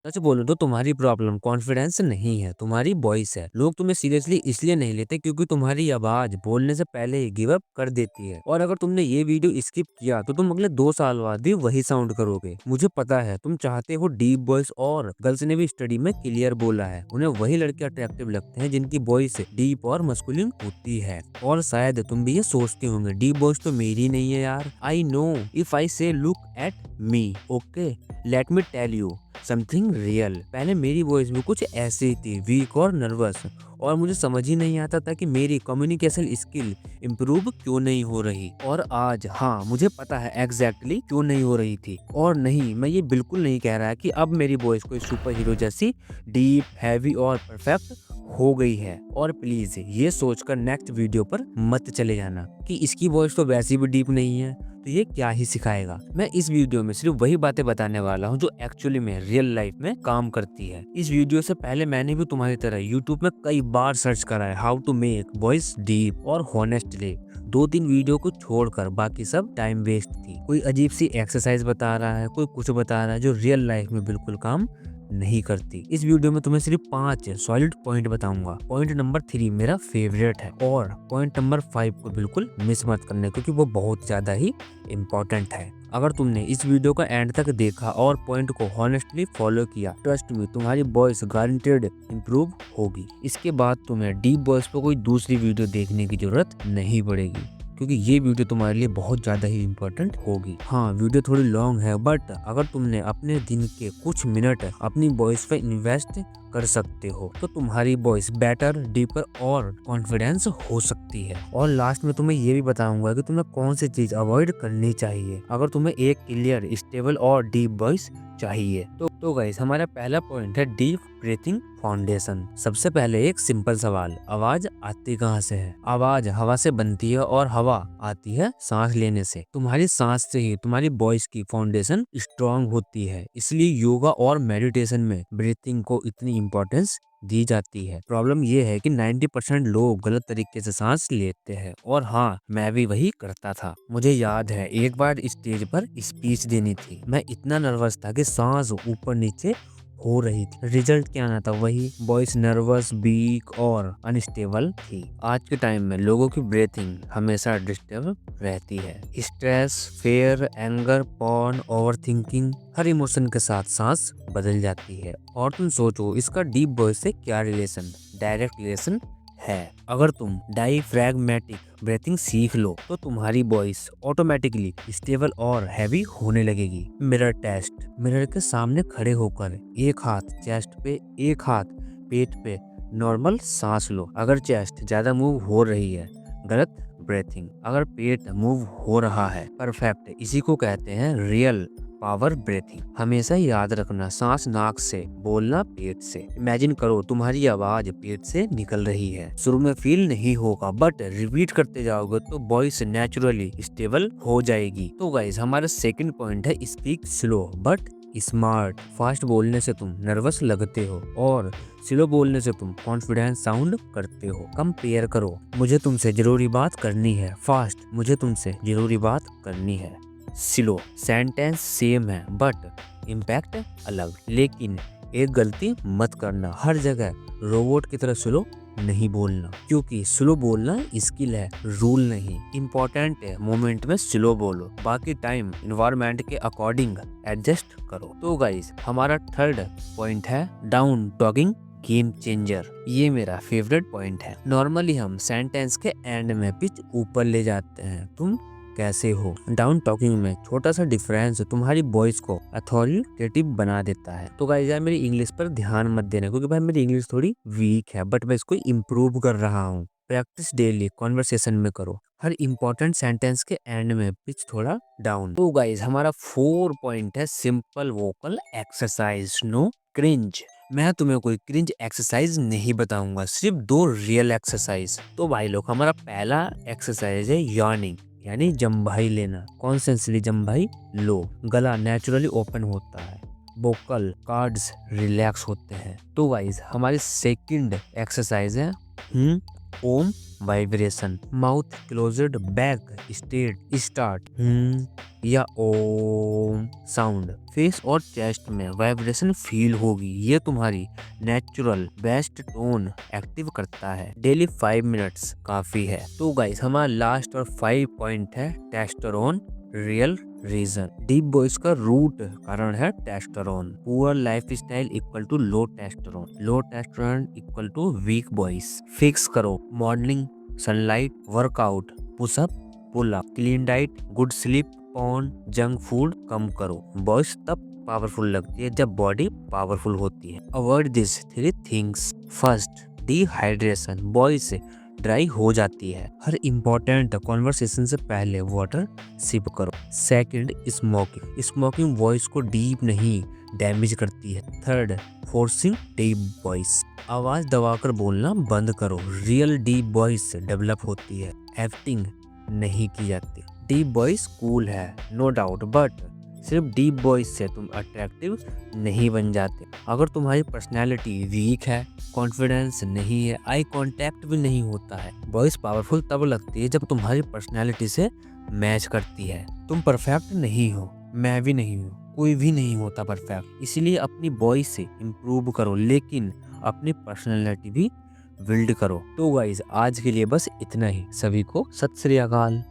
सच बोलूं तो तुम्हारी प्रॉब्लम कॉन्फिडेंस नहीं है, तुम्हारी वॉइस है। लोग तुम्हें सीरियसली इसलिए नहीं लेते क्योंकि तुम्हारी आवाज बोलने से पहले ही गिव अप कर देती है। और अगर तुमने ये वीडियो स्किप किया तो तुम अगले 2 साल बाद भी वही साउंड करोगे। मुझे पता है तुम चाहते हो डीप वॉइस, और गर्ल्स ने भी स्टडी में क्लियर बोला है उन्हें वही लड़के अट्रैक्टिव लगते हैं जिनकी वॉइस डीप और मस्कुलिन होती है। और शायद तुम भी ये सोचते होंगे डीप वॉइस तो मेरी नहीं है यार। I know if I say look at me, okay let me tell you something real. पहले मेरी वॉइस भी कुछ ऐसी ही थी, वीक और नर्वस, और मुझे समझ ही नहीं आता था कि मेरी कम्युनिकेशन स्किल इम्प्रूव क्यों नहीं हो रही। और आज हाँ मुझे पता है एग्जैक्टली क्यों नहीं हो रही थी। और नहीं, मैं ये बिल्कुल नहीं कह रहा कि अब मेरी वॉइस कोई सुपर हीरो जैसी डीप, हैवी और परफेक्ट हो गई है। और प्लीज ये सोचकर नेक्स्ट वीडियो पर मत चले जाना कि इसकी वॉइस तो वैसी भी डीप नहीं है तो ये क्या ही सिखाएगा। मैं इस वीडियो में सिर्फ वही बातें बताने वाला हूँ जो एक्चुअली में रियल लाइफ में काम करती है। इस वीडियो से पहले मैंने भी तुम्हारी तरह यूट्यूब में कई बार सर्च करा है how to make voice deep और हॉनेस्टली। 2-3 वीडियो को छोड़कर बाकी सब टाइम वेस्ट थी। कोई अजीब सी एक्सरसाइज बता रहा है, कोई कुछ बता रहा है जो रियल लाइफ में बिल्कुल काम नहीं करती। इस वीडियो में तुम्हें सिर्फ 5 सॉलिड पॉइंट बताऊंगा। पॉइंट नंबर 3 मेरा फेवरेट है, और पॉइंट नंबर 5 को बिल्कुल मिस मत करने क्योंकि वो बहुत ज्यादा ही इम्पोर्टेंट है। अगर तुमने इस वीडियो का एंड तक देखा और पॉइंट को हॉनेस्टली फॉलो किया, ट्रस्ट मी तुम्हारी वॉइस गारंटेड इम्प्रूव होगी। इसके बाद तुम्हें डीप वॉइस पर कोई दूसरी वीडियो देखने की जरूरत नहीं पड़ेगी क्योंकि ये वीडियो तुम्हारे लिए बहुत ज्यादा ही इम्पोर्टेंट होगी। हाँ वीडियो थोड़ी लॉन्ग है, बट अगर तुमने अपने दिन के कुछ मिनट अपनी वॉइस पे इन्वेस्ट कर सकते हो तो तुम्हारी वॉइस बेटर, डीपर और कॉन्फिडेंस हो सकती है। और लास्ट में तुम्हें ये भी बताऊंगा कि तुम्हें कौन सी चीज अवॉइड करनी चाहिए अगर तुम्हें एक क्लियर, स्टेबल और डीप वॉइस चाहिए। तो गाइस हमारा पहला पॉइंट है डीप ब्रीथिंग फाउंडेशन। सबसे पहले एक सिंपल सवाल, आवाज आती कहाँ से है? आवाज हवा से बनती है और हवा आती है सांस लेने से। तुम्हारी सांस से ही तुम्हारी वॉइस की फाउंडेशन स्ट्रांग होती है। इसलिए योगा और मेडिटेशन में ब्रीथिंग को इतनी इंपॉर्टेंस दी जाती है। प्रॉब्लम ये है कि 90% लोग गलत तरीके से सांस लेते हैं, और हाँ मैं भी वही करता था। मुझे याद है एक बार स्टेज पर स्पीच देनी थी, मैं इतना नर्वस था कि सांस ऊपर नीचे हो रही थी। रिजल्ट क्या आना था वही, वॉइस नर्वस, वीक और अनस्टेबल थी। आज के टाइम में लोगों की ब्रीथिंग हमेशा डिस्टर्ब रहती है। Stress, fear, anger, porn, overthinking, हर इमोशन के साथ सांस बदल जाती है। और तुम सोचो इसका डीप वॉइस से क्या रिलेशन? डायरेक्ट रिलेशन है। अगर तुम डायफ्रैगमेटिक ब्रीथिंग सीख लो तो तुम्हारी वॉइस ऑटोमेटिकली स्टेबल और हैवी होने लगेगी। मिरर टेस्ट, मिरर के सामने खड़े होकर एक हाथ चेस्ट पे, एक हाथ पेट पे नॉर्मल सांस लो। अगर चेस्ट ज्यादा मूव हो रही है, गलत ब्रीथिंग। अगर पेट मूव हो रहा है, परफेक्ट। इसी को कहते हैं रियल पावर ब्रीथिंग। हमेशा याद रखना, सांस नाक से, बोलना पेट से। इमेजिन करो तुम्हारी आवाज पेट से निकल रही है। शुरू में फील नहीं होगा, बट रिपीट करते जाओगे तो वॉइस नेचुरली स्टेबल हो जाएगी। तो गाइस हमारा सेकंड पॉइंट है speak slow but smart. Fast बोलने से तुम नर्वस लगते हो और स्लो बोलने से तुम कॉन्फिडेंस साउंड करते हो। कंपेयर करो, मुझे तुमसे जरूरी बात करनी है। फास्ट, मुझे तुमसे जरूरी बात करनी है। स्लो, सेंटेंस सेम है बट इम्पैक्ट अलग। लेकिन एक गलती मत करना, हर जगह रोबोट की तरह स्लो नहीं बोलना, क्योंकि स्लो बोलना स्किल है, रूल नहीं। इम्पोर्टेंट है मोमेंट में स्लो बोलो, बाकी टाइम इन्वायरमेंट के अकॉर्डिंग एडजस्ट करो। तो गाइस हमारा थर्ड पॉइंट है डाउन टॉकिंग गेम चेंजर। ये मेरा फेवरेट पॉइंट है। नॉर्मली हम सेंटेंस के एंड में पिच ऊपर ले जाते हैं, तुम कैसे हो। डाउन टॉकिंग में छोटा सा डिफरेंस तुम्हारी वॉइस को अथॉरिटेटिव बना देता है। तो गाइस यार मेरी इंग्लिश पर ध्यान मत देना क्योंकि भाई मेरी इंग्लिश थोड़ी वीक है, बट मैं इसको इम्प्रूव कर रहा हूँ। प्रैक्टिस डेली कॉन्वर्सेशन में करो, हर इंपॉर्टेंट सेंटेंस के एंड में पिच थोड़ा डाउन। तो गाइस हमारा 4 पॉइंट है simple vocal exercise, no cringe. मैं तुम्हें कोई क्रिंज एक्सरसाइज नहीं बताऊंगा, सिर्फ 2 रियल एक्सरसाइज। तो भाई लोग हमारा पहला एक्सरसाइज है यॉर्निंग, यानी जम्भाई लेना। कॉन्सेंसली जम्भाई लो, गला नेचुरली ओपन होता है, वोकल कार्ड्स रिलैक्स होते हैं। तो गाइस हमारी सेकंड एक्सरसाइज है Om vibration, mouth closed, back state start या ओम साउंड। फेस और चेस्ट में वाइब्रेशन फील होगी, ये तुम्हारी नेचुरल बेस्ट टोन एक्टिव करता है। डेली 5 मिनट्स काफी है। तो गाइस हमारा लास्ट और 5 पॉइंट है testosterone real reason. Deep voice का रूट कारण है testosterone. Poor lifestyle equal to low testosterone, low testosterone equal to weak voice. Fix करो morning sunlight, workout, pushup, pull up, clean diet, good sleep, porn, junk food कम करो। Voice तब powerful लगती है जब body powerful होती है। Avoid this 3 things. First, dehydration, voice dry हो जाती है। हर इम्पोर्टेंट कॉन्वर्सेशन से पहले वाटर सिप करो। सेकंड, स्मोकिंग, स्मोकिंग वॉइस को डीप नहीं डैमेज करती है। थर्ड, फोर्सिंग डीप वॉइस, आवाज दबाकर बोलना बंद करो। रियल डीप वॉइस डेवलप होती है, एक्टिंग नहीं की जाती। डीप वॉइस कूल है नो डाउट, बट सिर्फ डीप वॉइस से तुम अट्रैक्टिव नहीं बन जाते। अगर तुम्हारी पर्सनैलिटी वीक है, कॉन्फिडेंस नहीं है, आई कांटेक्ट भी नहीं होता है, वॉइस पावरफुल तब लगती है जब तुम्हारी पर्सनैलिटी से मैच करती है। तुम परफेक्ट नहीं हो, मैं भी नहीं हूँ, कोई भी नहीं होता परफेक्ट। इसलिए अपनी वॉइस से इम्प्रूव करो, लेकिन अपनी पर्सनैलिटी भी बिल्ड करो। तो गाइज आज के लिए बस इतना ही। सभी को सत श्री अकाल।